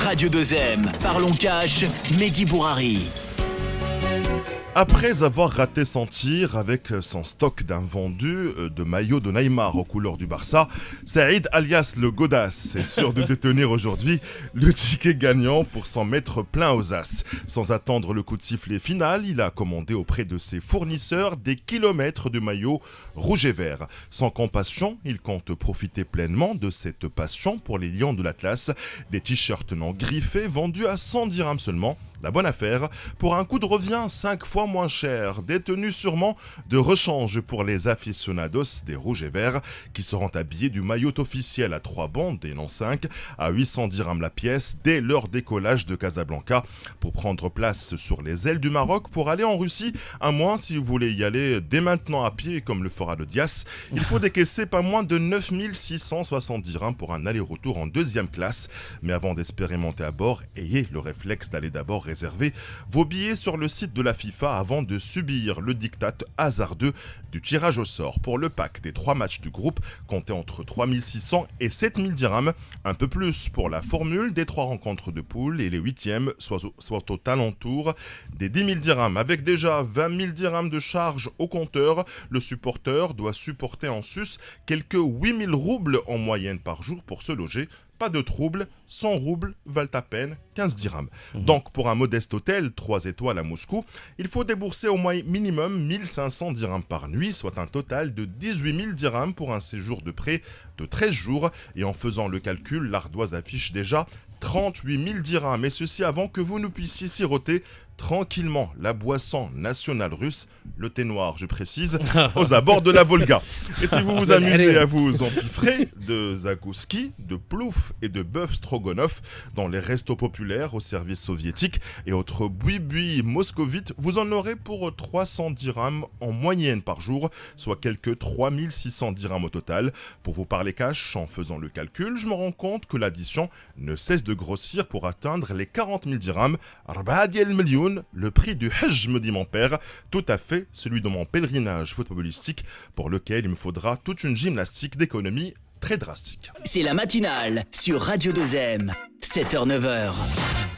Radio 2M, parlons cash, Mehdi Bourari. Après avoir raté son tir avec son stock d'invendus de maillots de Neymar aux couleurs du Barça, Saïd alias le Godas est sûr de détenir aujourd'hui le ticket gagnant pour s'en mettre plein aux as. Sans attendre le coup de sifflet final, il a commandé auprès de ses fournisseurs des kilomètres de maillots rouge et vert. Sans compassion, il compte profiter pleinement de cette passion pour les lions de l'Atlas. Des t-shirts non griffés vendus à 100 dirhams seulement. La bonne affaire, pour un coût de revient 5 fois moins cher, détenu sûrement de rechange pour les aficionados des rouges et verts qui seront habillés du maillot officiel à 3 bandes et non 5 à 800 dirhams la pièce dès leur décollage de Casablanca pour prendre place sur les ailes du Maroc pour aller en Russie, à moins si vous voulez y aller dès maintenant à pied comme le fera le Dias. Il faut décaisser pas moins de 9660 dirhams pour un aller-retour en deuxième classe. Mais avant d'espérer monter à bord, ayez le réflexe d'aller d'abord réserver vos billets sur le site de la FIFA avant de subir le diktat hasardeux du tirage au sort. Pour le pack des 3 matchs du groupe, comptez entre 3600 et 7000 dirhams, un peu plus pour la formule des 3 rencontres de poule et les 8e, soit au alentour des 10 000 dirhams. Avec déjà 20 000 dirhams de charge au compteur, le supporter doit supporter en sus quelques 8 000 roubles en moyenne par jour pour se loger. Pas de trouble, 100 roubles valent à peine 15 dirhams. Donc pour un modeste hôtel 3 étoiles à Moscou, il faut débourser au moins minimum 1500 dirhams par nuit, soit un total de 18 000 dirhams pour un séjour de près de 13 jours. Et en faisant le calcul, l'ardoise affiche déjà 38 000 dirhams. Et ceci avant que vous ne puissiez siroter tranquillement la boisson nationale russe, le thé noir je précise, aux abords de la Volga. Et si vous vous amusez à vous empiffrer de zagouski, de plouf et de bœuf stroganov dans les restos populaires au service soviétique et autres boui-boui moscovites, vous en aurez pour 300 dirhams en moyenne par jour, soit quelques 3600 dirhams au total. Pour vous parler cash, en faisant le calcul, je me rends compte que l'addition ne cesse de grossir pour atteindre les 40 000 dirhams, le prix du Hajj, me dit mon père, tout à fait celui de mon pèlerinage footballistique pour lequel il me faudra toute une gymnastique d'économie très drastique. C'est la matinale sur Radio 2M, 7h-9h.